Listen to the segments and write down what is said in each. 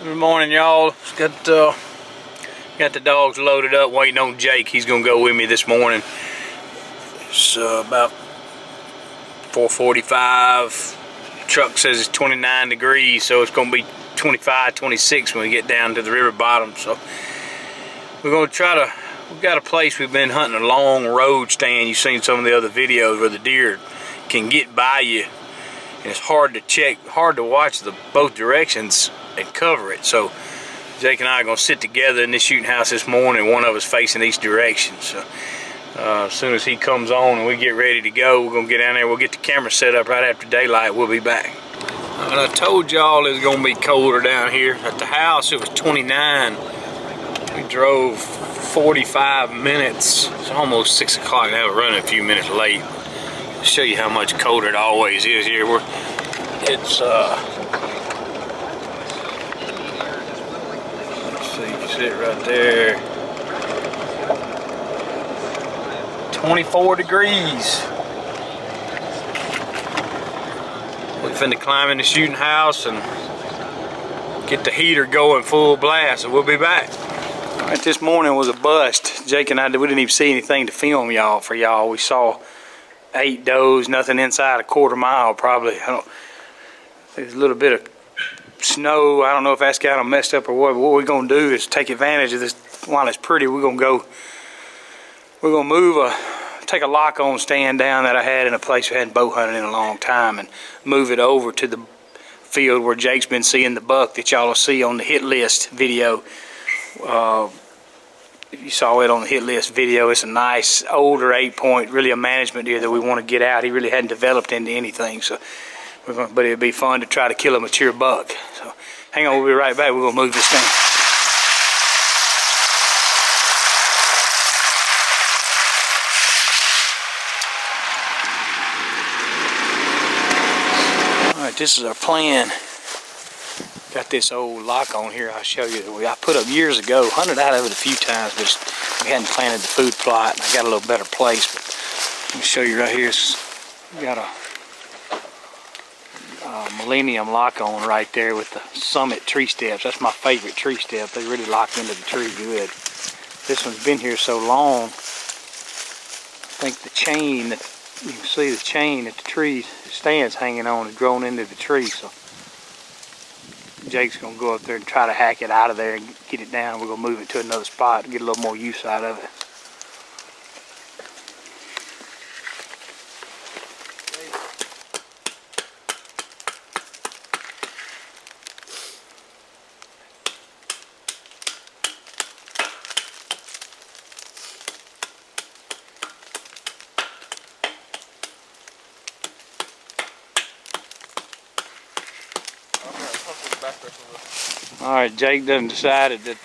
Good morning, y'all. Got the dogs loaded up, waiting on Jake. He's gonna go with me this morning. It's about 4:45. Truck says it's 29 degrees, so it's gonna be 25, 26 when we get down to the river bottom. So we're gonna try to. We've got a place we've been hunting, a long road stand. You've seen some of the other videos where the deer can get by you, and it's hard to check, hard to watch both directions and cover it. So Jake and I are gonna sit together in this shooting house this morning, one of us facing each direction. So as soon as he comes on and we get ready to go, we're gonna get down there. We'll get the camera set up right after daylight. We'll be back. And I told y'all it's gonna be colder down here. At the house it was 29. We drove 45 minutes. It's almost 6 o'clock now. We're running a few minutes late. I'll show you how much colder it always is here. It's so you can see it right there. 24 degrees. We're finna climb in the shooting house and get the heater going full blast, and we'll be back. All right, this morning was a bust. Jake and I, we didn't even see anything to film for y'all. We saw 8 does, nothing inside a quarter mile probably. There's a little bit of snow. I don't know if that's kind of messed up or what, but what we're gonna do is take advantage of this while it's pretty. We're gonna move take a lock-on stand down that I had in a place we hadn't bow hunted in a long time and move it over to the field where Jake's been seeing the buck that y'all will see on the hit list video. If you saw it on the hit list video, it's a nice older 8-point, really a management deer that we want to get out. He really hadn't developed into anything, so but it'd be fun to try to kill a mature buck. So hang on, we'll be right back. We're gonna move this thing. Alright, this is our plan. Got this old lock on here I'll show you that I put up years ago. Hunted out of it a few times, but we hadn't planted the food plot, and I got a little better place. But let me show you right here. We got a Millennium lock on right there with the Summit tree steps. That's my favorite tree step. They really lock into the tree good. This one's been here so long. I think the chain that you can see, the chain that the tree stands hanging on is grown into the tree. So Jake's gonna go up there and try to hack it out of there and get it down. We're gonna move it to another spot and get a little more use out of it. Alright, Jake done decided that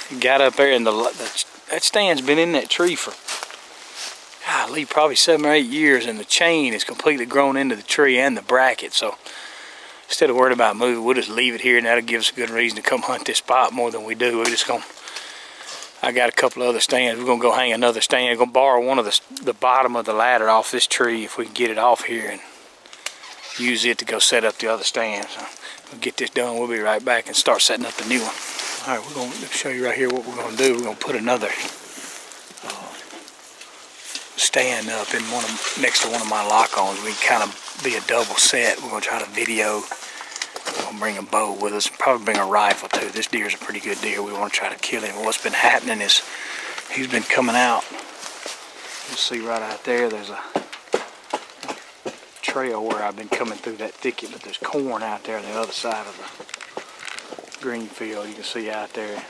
he got up there and that stand's been in that tree for golly, probably 7 or 8 years, and the chain is completely grown into the tree and the bracket. So instead of worrying about moving, we'll just leave it here, and that'll give us a good reason to come hunt this spot more than we do. We're just gonna, I got a couple of other stands. We're gonna go hang another stand. We're gonna borrow one of the bottom of the ladder off this tree if we can get it off here and use it to go set up the other stand. So we'll get this done. We'll be right back and start setting up the new one. All right, we're going to show you right here what we're going to do. We're going to put another stand up in next to one of my lock-ons. We can kind of be a double set. We're going to try to video. We're going to bring a bow with us. Probably bring a rifle too. This deer's a pretty good deer. We want to try to kill him. What's been happening is he's been coming out. You see right out there, there's a trail where I've been coming through that thicket, but there's corn out there on the other side of the green field. You can see out there.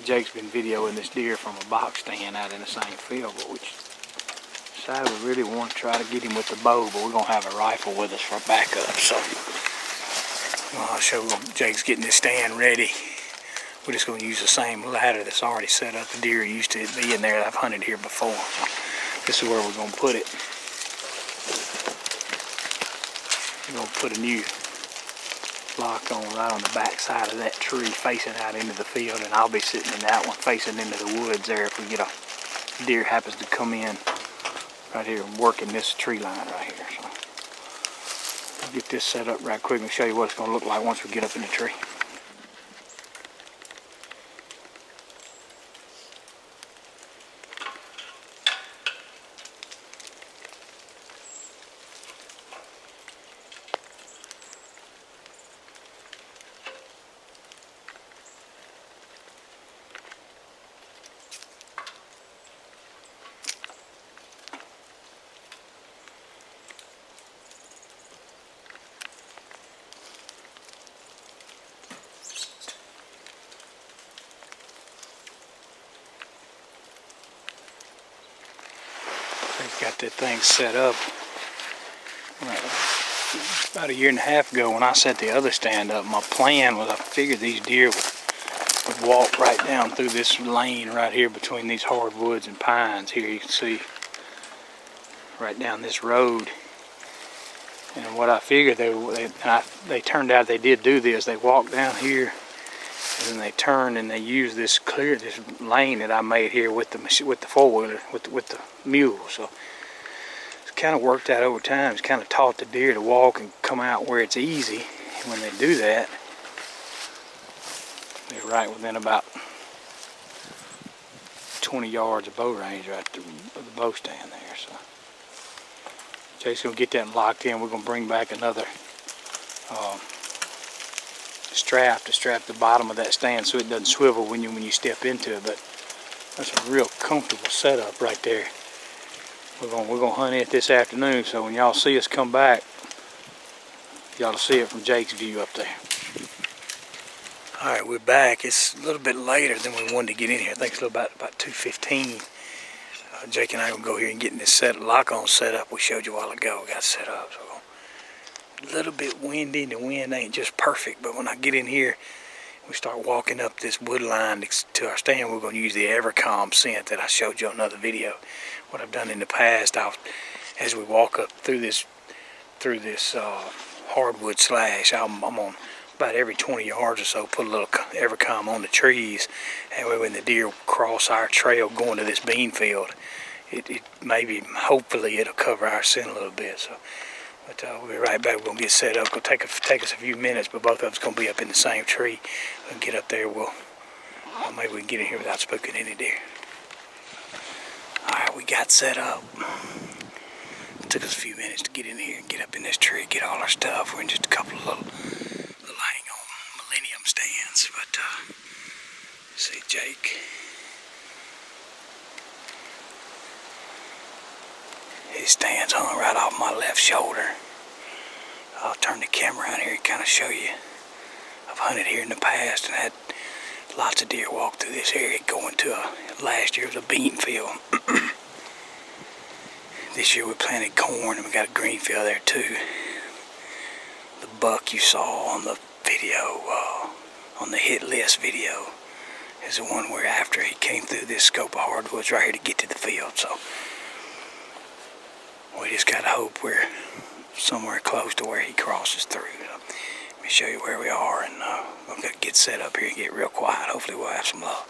Jake's been videoing this deer from a box stand out in the same field, but we decided we really want to try to get him with the bow, but we're going to have a rifle with us for backup. So I'll show you. Jake's getting this stand ready. We're just going to use the same ladder that's already set up. The deer used to be in there that I've hunted here before. So this is where we're going to put it. We're going to put a new lock on right on the back side of that tree facing out into the field, and I'll be sitting in that one facing into the woods there if we get a deer happens to come in right here and working this tree line right here. So get this set up right quick and show you what it's going to look like once we get up in the tree. Got that thing set up. About a year and a half ago when I set the other stand up, my plan was I figured these deer would walk right down through this lane right here between these hardwoods and pines. Here you can see right down this road. And what I figured they turned out they did do this. They walked down here and then they turned and they used this lane that I made here with the four-wheeler, with the mule. So it's kind of worked out over time. It's kind of taught the deer to walk and come out where it's easy. And when they do that, they're right within about 20 yards of bow range right of the bow stand there. So Jake's gonna get that locked in. We're gonna bring back another strap to strap the bottom of that stand so it doesn't swivel when you step into it. But that's a real comfortable setup right there. We're gonna hunt it this afternoon, so when y'all see us come back, y'all see it from Jake's view up there. Alright, we're back. It's a little bit later than we wanted to get in here. I think it's about 2:15. Jake and I will go here and get in this lock-on setup we showed you a while ago. We got set up. So a little bit windy. The wind ain't just perfect, but when I get in here, we start walking up this wood line to our stand. We're going to use the Evercalm scent that I showed you on another video. What I've done in the past, as we walk up through this hardwood slash, I'm on about every 20 yards or so put a little Evercalm on the trees, and when the deer cross our trail going to this bean field, it maybe, hopefully it'll cover our scent a little bit. So, but we'll be right back. We're gonna get set up. It'll take us a few minutes, but both of us gonna be up in the same tree. We'll get up there. Maybe we can get in here without spooking any deer. All right, we got set up. It took us a few minutes to get in here and get up in this tree, get all our stuff. We're in just a couple of little hang-on millennium stands, but see Jake. His stand's hung right off my left shoulder. I'll turn the camera around here and kind of show you. I've hunted here in the past and had lots of deer walk through this area going to last year was a bean field. This year we planted corn and we got a green field there too. The buck you saw on the video, on the hit list video, is the one we're after. He came through this scope of hardwoods right here to get to the field. So we just gotta hope we're somewhere close to where he crosses through. Let me show you where we are, and we're gonna get set up here and get real quiet. Hopefully we'll have some luck.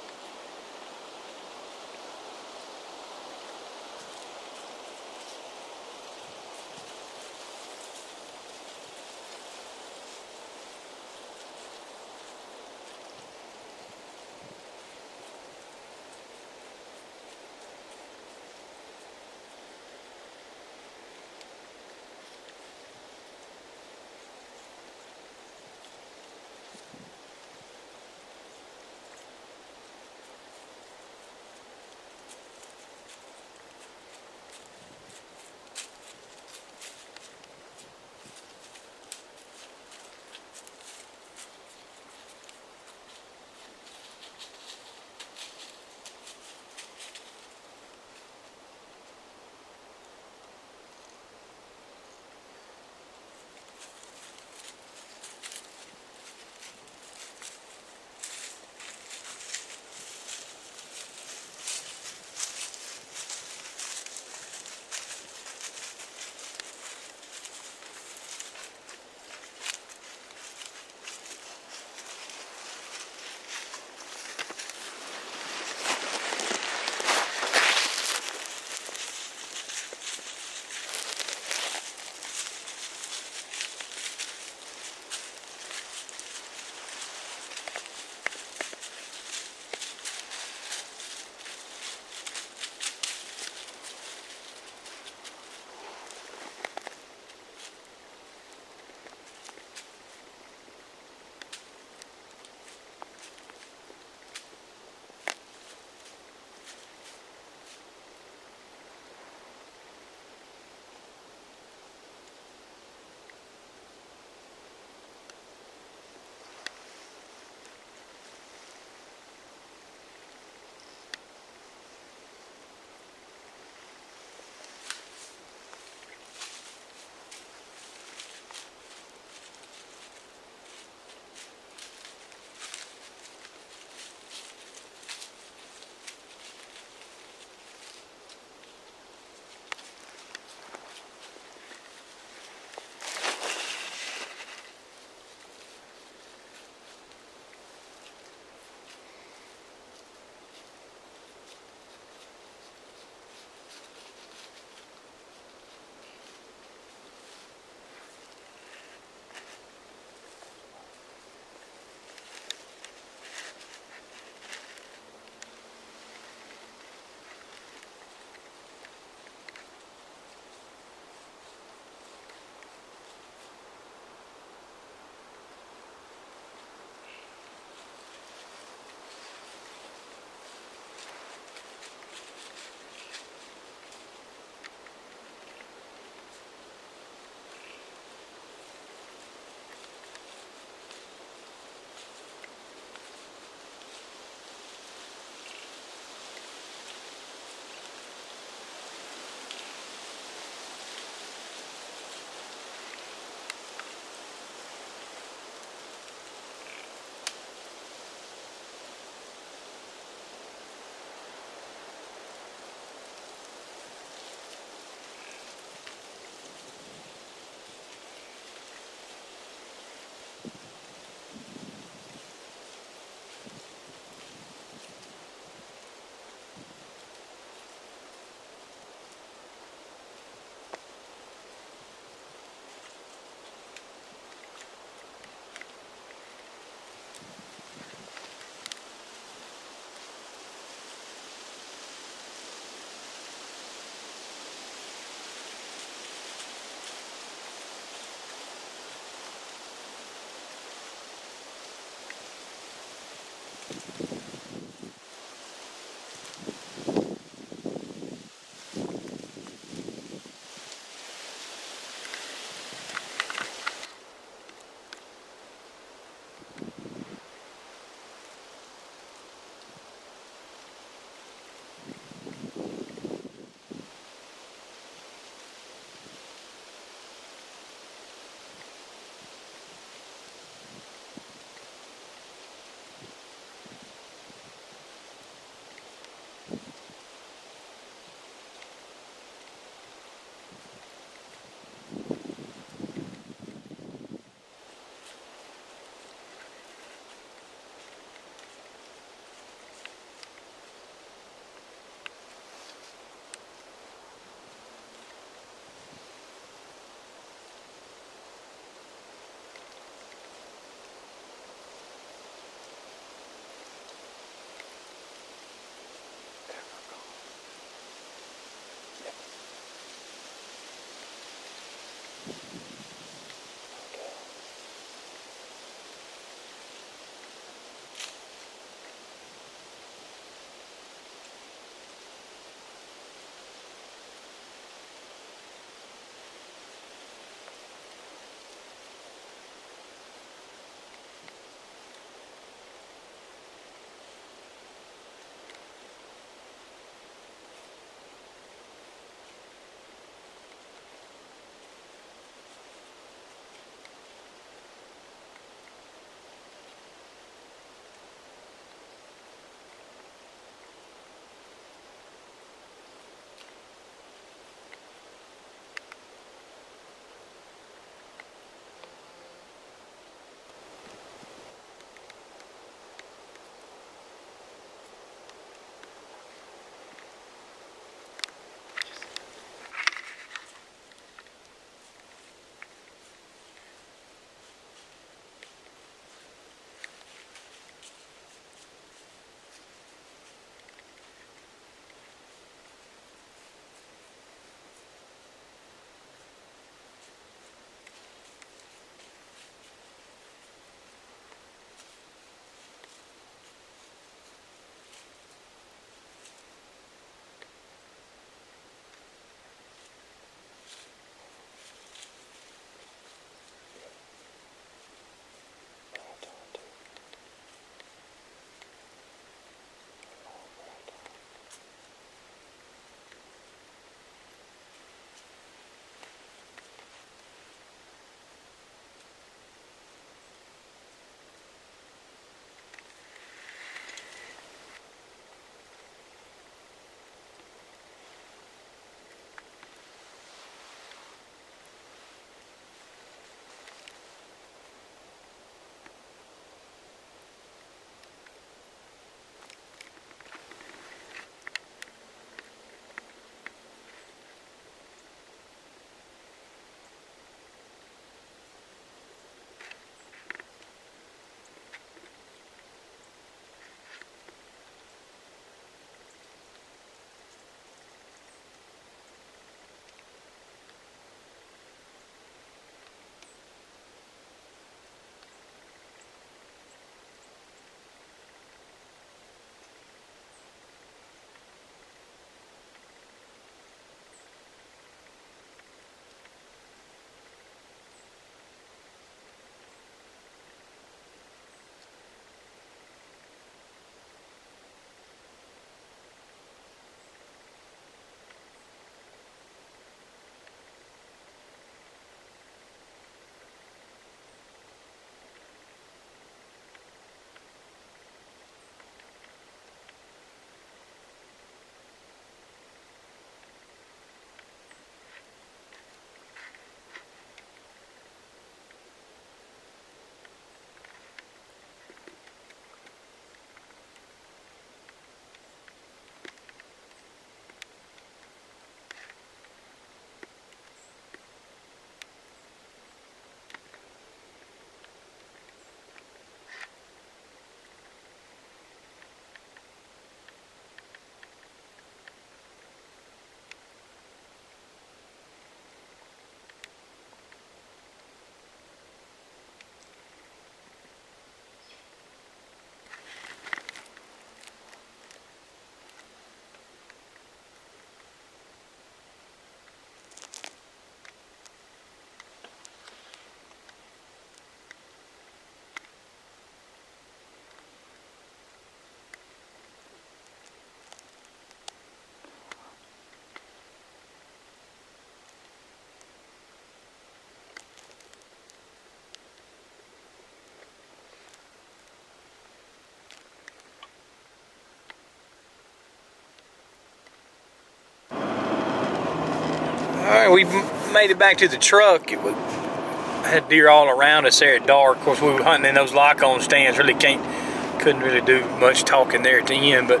Alright, we made it back to the truck. It had deer all around us there at dark. Of course, we were hunting in those lock-on stands. Couldn't really do much talking there at the end, but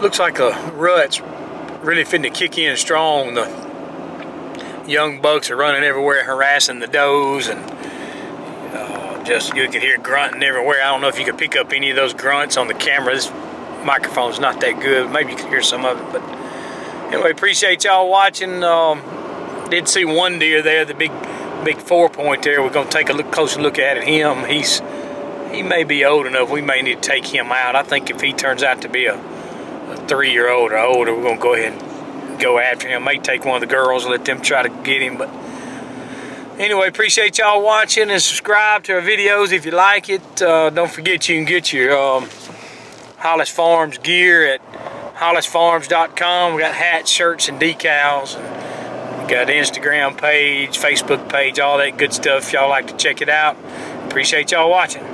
looks like a rut's really finna kick in strong. The young bucks are running everywhere, harassing the does, and just you could hear grunting everywhere. I don't know if you could pick up any of those grunts on the camera. This microphone's not that good. Maybe you could hear some of it, but anyway, appreciate y'all watching. did see one deer there, the big 4-point there. We're gonna take a closer look at him. He may be old enough. We may need to take him out. I think if he turns out to be a 3-year-old or older, we're gonna go ahead and go after him. May take one of the girls, let them try to get him. But anyway, appreciate y'all watching, and subscribe to our videos if you like it. Don't forget you can get your Hollis Farms gear at hollisfarms.com. We got hats, shirts, and decals. And we got an Instagram page, Facebook page, all that good stuff. If y'all like to check it out. Appreciate y'all watching.